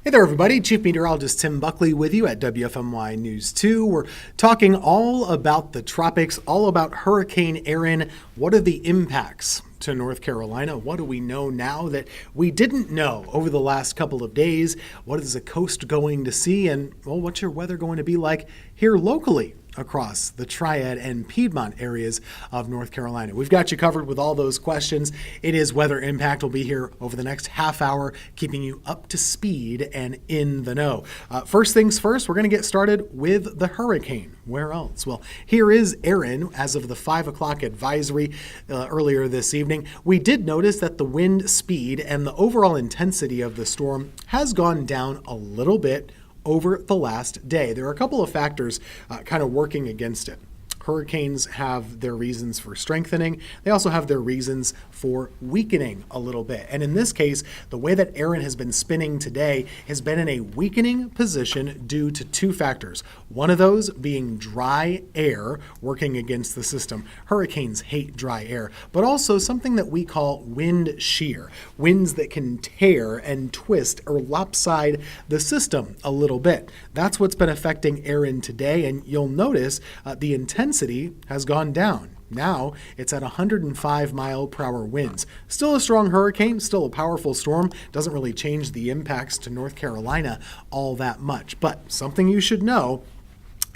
Hey there, everybody. Chief Meteorologist Tim Buckley with you at WFMY News 2. We're talking all about the tropics, all about Hurricane Erin. What are the impacts to North Carolina? What do we know now that we didn't know over the last couple of days? What is the coast going to see? And, well, what's your weather going to be like here locally across the Triad and Piedmont areas of North Carolina? We've got you covered with all those questions. It is Weather Impact. We'll be here over the next half hour, keeping you up to speed and in the know. First things first, we're going to get started with the hurricane. Where else? Well, here is Erin as of the 5 o'clock advisory earlier this evening. We did notice that the wind speed and the overall intensity of the storm has gone down a little bit over the last day. There are a couple of factors kind of working against it. Hurricanes have their reasons for strengthening. They also have their reasons for weakening a little bit. And in this case, the way that Erin has been spinning today has been in a weakening position due to two factors. One of those being dry air working against the system. Hurricanes hate dry air, but also something that we call wind shear. Winds that can tear and twist or lopside the system a little bit. That's what's been affecting Erin today, and you'll notice the intensity has gone down. Now it's at 105 mile per hour winds. Still a strong hurricane, still a powerful storm. Doesn't really change the impacts to North Carolina all that much. But something you should know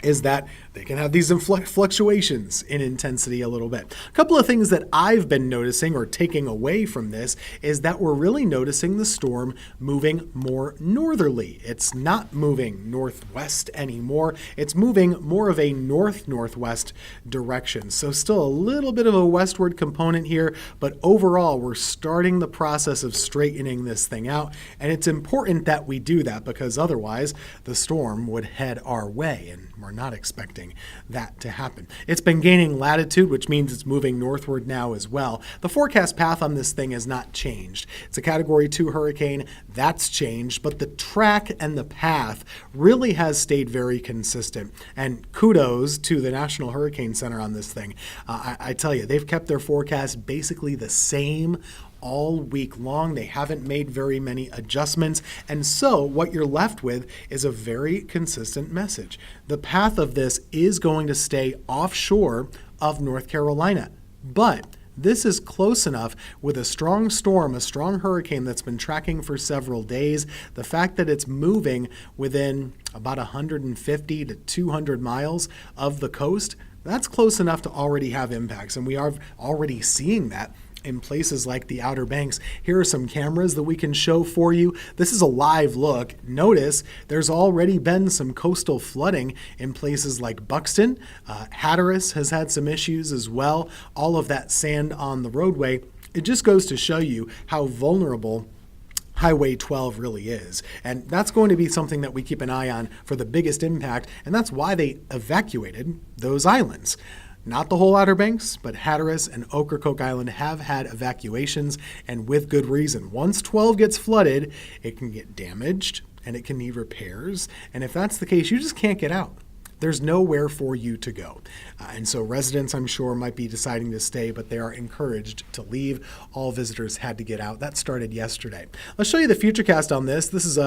is that they can have these fluctuations in intensity a little bit. A couple of things that I've been noticing or taking away from this is that we're really noticing the storm moving more northerly. It's not moving northwest anymore. It's moving more of a north-northwest direction. So still a little bit of a westward component here, but overall we're starting the process of straightening this thing out. And it's important that we do that because otherwise the storm would head our way, and we're not expecting that to happen. It's been gaining latitude, which means it's moving northward now as well. The forecast path on this thing has not changed. It's a Category 2 hurricane. That's changed, but the track and the path really has stayed very consistent. And kudos to the National Hurricane Center on this thing. I tell you, they've kept their forecast basically the same all week long. They haven't made very many adjustments. And so what you're left with is a very consistent message. The path of this is going to stay offshore of North Carolina. But this is close enough with a strong storm, a strong hurricane that's been tracking for several days. The fact that it's moving within about 150 to 200 miles of the coast, that's close enough to already have impacts. And we are already seeing that in places like the Outer Banks. Here are some cameras that we can show for you. This is a live look. Notice there's already been some coastal flooding in places like Buxton. Hatteras has had some issues as well. All of that sand on the roadway. It just goes to show you how vulnerable Highway 12 really is. And that's going to be something that we keep an eye on for the biggest impact. And that's why they evacuated those islands. Not the whole Outer Banks, but Hatteras and Ocracoke Island have had evacuations, and with good reason. Once 12 gets flooded, it can get damaged and it can need repairs. And if that's the case, you just can't get out. There's nowhere for you to go. And so residents, I'm sure, might be deciding to stay, but they are encouraged to leave. All visitors had to get out. That started yesterday. Let's show you the futurecast on this. This is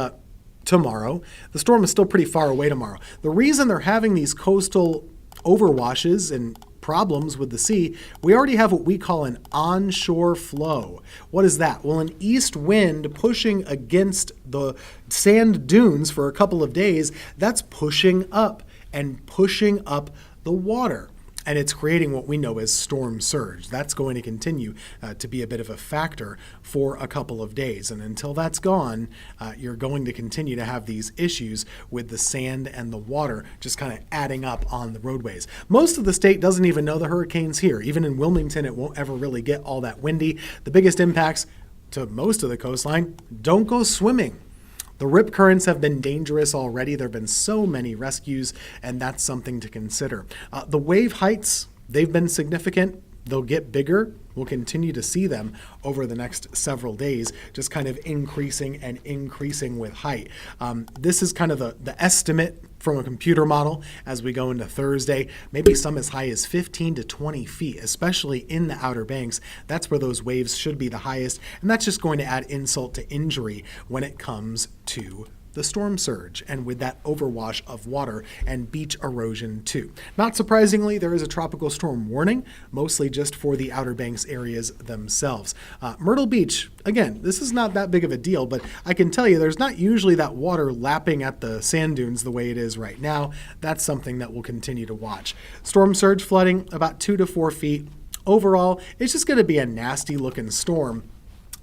tomorrow. The storm is still pretty far away tomorrow. The reason they're having these coastal overwashes and problems with the sea, we already have what we call an onshore flow. What is that? Well, an east wind pushing against the sand dunes for a couple of days, that's pushing up and pushing up the water. And it's creating what we know as storm surge. That's going to continue to be a bit of a factor for a couple of days. And until that's gone, you're going to continue to have these issues with the sand and the water just kind of adding up on the roadways. Most of the state doesn't even know the hurricane's here. Even in Wilmington, it won't ever really get all that windy. The biggest impacts to most of the coastline, don't go swimming. The rip currents have been dangerous already. There have been so many rescues, and that's something to consider. The wave heights, they've been significant. They'll get bigger. We'll continue to see them over the next several days, just kind of increasing and increasing with height. This is kind of the estimate from a computer model as we go into Thursday, maybe some as high as 15 to 20 feet, especially in the Outer Banks. That's where those waves should be the highest, and that's just going to add insult to injury when it comes to the storm surge, and with that overwash of water and beach erosion too. Not surprisingly, there is a tropical storm warning, mostly just for the Outer Banks areas themselves. Myrtle Beach, again, this is not that big of a deal, but I can tell you there's not usually that water lapping at the sand dunes the way it is right now. That's something that we'll continue to watch. Storm surge flooding about 2 to 4 feet. Overall, it's just going to be a nasty looking storm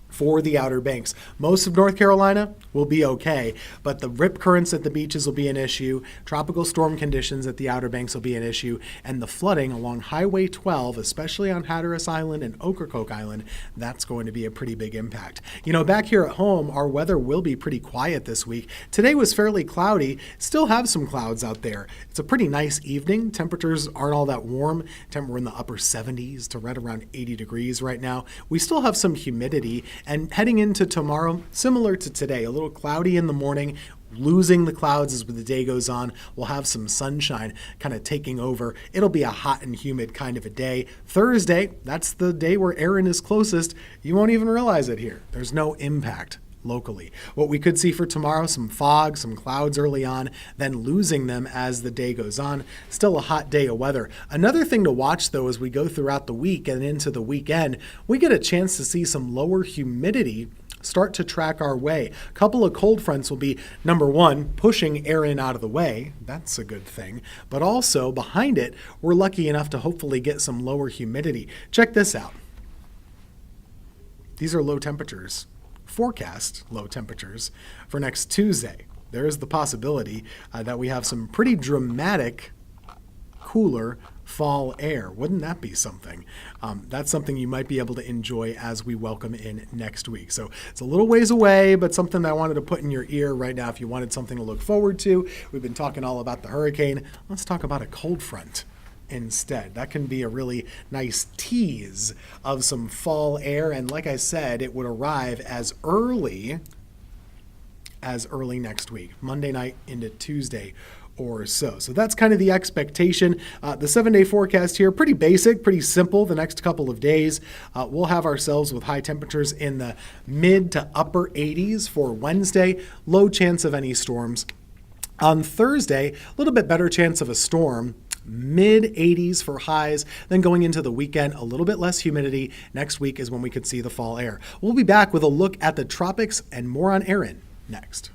for the Outer Banks. Most of North Carolina will be okay, but the rip currents at the beaches will be an issue, tropical storm conditions at the Outer Banks will be an issue, and the flooding along Highway 12, especially on Hatteras Island and Ocracoke Island, that's going to be a pretty big impact. Back here at home, our weather will be pretty quiet this week. Today was fairly cloudy, still have some clouds out there. It's a pretty nice evening. Temperatures aren't all that warm. We're in the upper 70s to right around 80 degrees right now. We still have some humidity. And heading into tomorrow, similar to today, a little cloudy in the morning, losing the clouds as the day goes on. We'll have some sunshine kind of taking over. It'll be a hot and humid kind of a day. Thursday, that's the day where Erin is closest. You won't even realize it here. There's no impact locally. What we could see for tomorrow, some fog, some clouds early on, then losing them as the day goes on. Still a hot day of weather. Another thing to watch, though, as we go throughout the week and into the weekend, we get a chance to see some lower humidity start to track our way. A couple of cold fronts will be, number one, pushing Erin out of the way. That's a good thing. But also, behind it, we're lucky enough to hopefully get some lower humidity. Check this out. These are low temperatures. Forecast low temperatures for next Tuesday. There is the possibility that we have some pretty dramatic cooler fall air. Wouldn't that be something? That's something you might be able to enjoy as we welcome in next week. So it's a little ways away, but something that I wanted to put in your ear right now if you wanted something to look forward to. We've been talking all about the hurricane. Let's talk about a cold front instead. That can be a really nice tease of some fall air, and like I said, it would arrive as early next week, Monday night into Tuesday or so. So that's kind of the expectation. The 7-day forecast here, pretty basic, pretty simple. The next couple of days, we'll have ourselves with high temperatures in the mid to upper 80s for Wednesday. Low chance of any storms. On Thursday, a little bit better chance of a storm. Mid 80s for highs, then going into the weekend, a little bit less humidity. Next week is when we could see the fall air. We'll be back with a look at the tropics and more on Erin next.